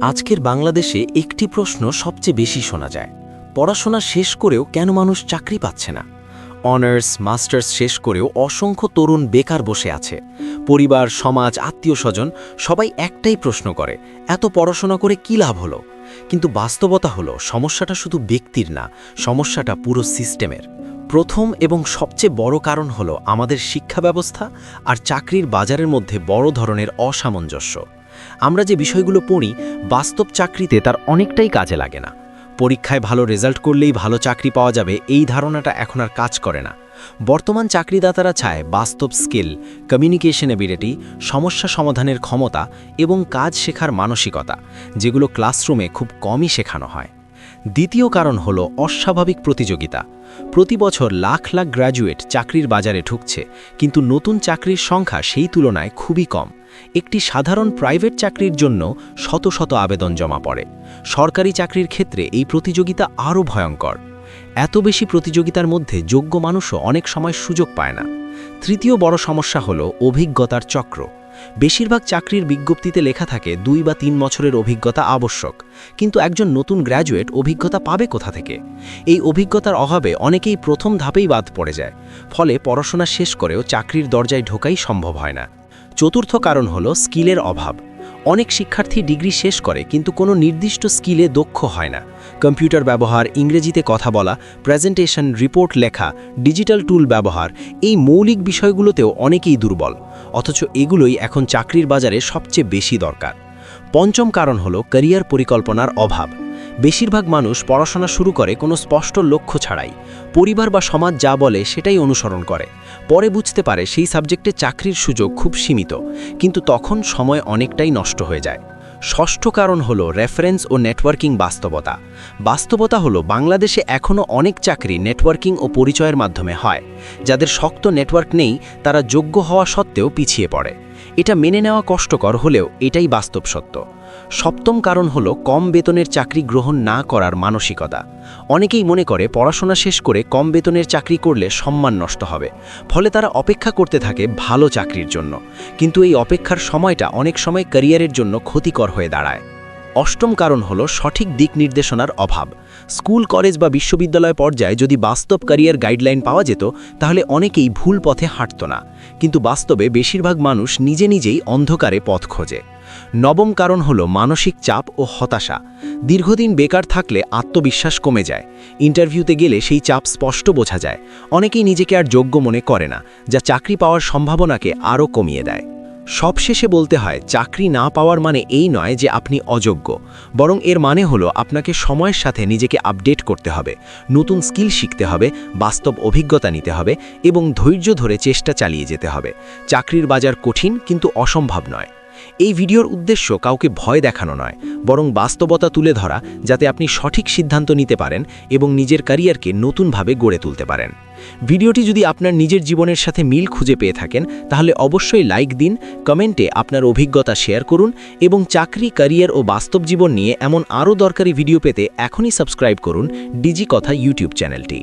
আজকের বাংলাদেশে একটি প্রশ্ন সবচেয়ে বেশি শোনা যায়। পড়াশোনা শেষ করেও কেন মানুষ চাকরি পাচ্ছে না? অনার্স মাস্টার্স শেষ করেও অসংখ্য তরুণ বেকার বসে আছে। পরিবার, সমাজ, আত্মীয়স্বজন সবাই একটাই প্রশ্ন করে, এত পড়াশোনা করে কী লাভ হলো? কিন্তু বাস্তবতা হলো সমস্যাটা শুধু ব্যক্তির না, সমস্যাটা পুরো সিস্টেমের। প্রথম এবং সবচেয়ে বড় কারণ হলো আমাদের শিক্ষা ব্যবস্থা আর চাকরির বাজারের মধ্যে বড় ধরনের অসামঞ্জস্য। আমরা যে বিষয়গুলো পড়ি, বাস্তব চাকরিতে তার অনেকটাই কাজে লাগে না। পরীক্ষায় ভালো রেজাল্ট করলেই ভালো চাকরি পাওয়া যাবে, এই ধারণাটা এখন আর কাজ করে না। বর্তমান চাকরিদাতারা চায় বাস্তব স্কিল, কমিউনিকেশন এবিলিটি, সমস্যা সমাধানের ক্ষমতা এবং কাজ শেখার মানসিকতা, যেগুলো ক্লাসরুমে খুব কমই শেখানো হয়। দ্বিতীয় কারণ হলো অস্বাভাবিক প্রতিযোগিতা। প্রতি বছর লাখ লাখ গ্র্যাজুয়েট চাকরির বাজারে ঢুকছে, কিন্তু নতুন চাকরির সংখ্যা সেই তুলনায় খুবই কম। একটি সাধারণ প্রাইভেট চাকরির জন্য শত শত আবেদন জমা পড়ে। সরকারি চাকরির ক্ষেত্রে এই প্রতিযোগিতা আরও ভয়ঙ্কর। এত বেশি প্রতিযোগিতার মধ্যে যোগ্য মানুষও অনেক সময় সুযোগ পায় না। তৃতীয় বড় সমস্যা হলো অভিজ্ঞতার চক্র। বেশিরভাগ চাকরির বিজ্ঞপ্তিতে লেখা থাকে 2 বা 3 বছরের অভিজ্ঞতা আবশ্যক, কিন্তু একজন নতুন গ্র্যাজুয়েট অভিজ্ঞতা পাবে কোথা থেকে? এই অভিজ্ঞতার অভাবে অনেকেই প্রথম ধাপেই বাদ পড়ে যায়, ফলে পড়াশোনা শেষ করেও চাকরির দরজায় ঢোকাই সম্ভব হয় না। চতুর্থ কারণ হলো স্কিলের অভাব। অনেক শিক্ষার্থী ডিগ্রি শেষ করে কিন্তু কোনো নির্দিষ্ট স্কিলে দক্ষ হয় না। কম্পিউটার ব্যবহার, ইংরেজিতে কথা বলা, প্রেজেন্টেশন, রিপোর্ট লেখা, ডিজিটাল টুল ব্যবহার, এই মৌলিক বিষয়গুলোতেও অনেকেই দুর্বল, অথচ এগুলোই এখন চাকরির বাজারে সবচেয়ে বেশি দরকার। পঞ্চম কারণ হলো ক্যারিয়ার পরিকল্পনার অভাব। বেশিরভাগ মানুষ পড়াশোনা শুরু করে কোনো স্পষ্ট লক্ষ্য ছাড়াই। পরিবার বা সমাজ যা বলে সেটাই অনুসরণ করে। পরে বুঝতে পারে সেই সাবজেক্টে চাকরির সুযোগ খুব সীমিত, কিন্তু তখন সময় অনেকটাই নষ্ট হয়ে যায়। ষষ্ঠ কারণ হলো রেফারেন্স ও নেটওয়ার্কিং বাস্তবতা। বাস্তবতা হলো বাংলাদেশে এখনও অনেক চাকরি নেটওয়ার্কিং ও পরিচয়ের মাধ্যমে হয়। যাদের শক্ত নেটওয়ার্ক নেই, তারা যোগ্য হওয়া সত্ত্বেও পিছিয়ে পড়ে। এটা মেনে নেওয়া কষ্টকর হলেও এটাই বাস্তব সত্য। সপ্তম কারণ হলো কম বেতনের চাকরি গ্রহণ না করার মানসিকতা। অনেকেই মনে করে পড়াশোনা শেষ করে কম বেতনের চাকরি করলে সম্মান নষ্ট হবে, ফলে তারা অপেক্ষা করতে থাকে ভালো চাকরির জন্য। কিন্তু এই অপেক্ষার সময়টা অনেক সময় ক্যারিয়ারের জন্য ক্ষতিকর হয়ে দাঁড়ায়। অষ্টম কারণ হলো সঠিক দিক নির্দেশনার অভাব। স্কুল, কলেজ বা বিশ্ববিদ্যালয় পর্যায়ে যদি বাস্তব ক্যারিয়ার গাইডলাইন পাওয়া যেত, তাহলে অনেকেই ভুল পথে হাঁটত না। কিন্তু বাস্তবে বেশিরভাগ মানুষ নিজে নিজেই অন্ধকারে পথ খোঁজে। নবম কারণ হলো মানসিক চাপ ও হতাশা। দীর্ঘদিন বেকার থাকলে আত্মবিশ্বাস কমে যায়। ইন্টারভিউতে গেলে সেই চাপ স্পষ্ট বোঝা যায়। অনেকেই নিজেকে আর যোগ্য মনে করে না, যা চাকরি পাওয়ার সম্ভাবনাকে আরও কমিয়ে দেয়। সবশেষে বলতে হয়, চাকরি না পাওয়ার মানে এই নয় যে আপনি অযোগ্য, বরং এর মানে হলো আপনাকে সময়ের সাথে নিজেকে আপডেট করতে হবে, নতুন স্কিল শিখতে হবে, বাস্তব অভিজ্ঞতা নিতে হবে এবং ধৈর্য ধরে চেষ্টা চালিয়ে যেতে হবে। চাকরির বাজার কঠিন কিন্তু অসম্ভব নয়। এই ভিডিওর উদ্দেশ্য কাউকে ভয় দেখানো নয়, বরং বাস্তবতা তুলে ধরা, যাতে আপনি সঠিক সিদ্ধান্ত নিতে পারেন এবং নিজের ক্যারিয়ারকে নতুনভাবে গড়ে তুলতে পারেন। ভিডিওটি যদি আপনার নিজের জীবনের সাথে মিল খুঁজে পেয়ে থাকেন, তাহলে অবশ্যই লাইক দিন, কমেন্টে আপনার অভিজ্ঞতা শেয়ার করুন এবং চাকরি, ক্যারিয়ার ও বাস্তব জীবন নিয়ে এমন আরও দরকারি ভিডিও পেতে এখনই সাবস্ক্রাইব করুন ডিজি কথা ইউটিউব চ্যানেলটি।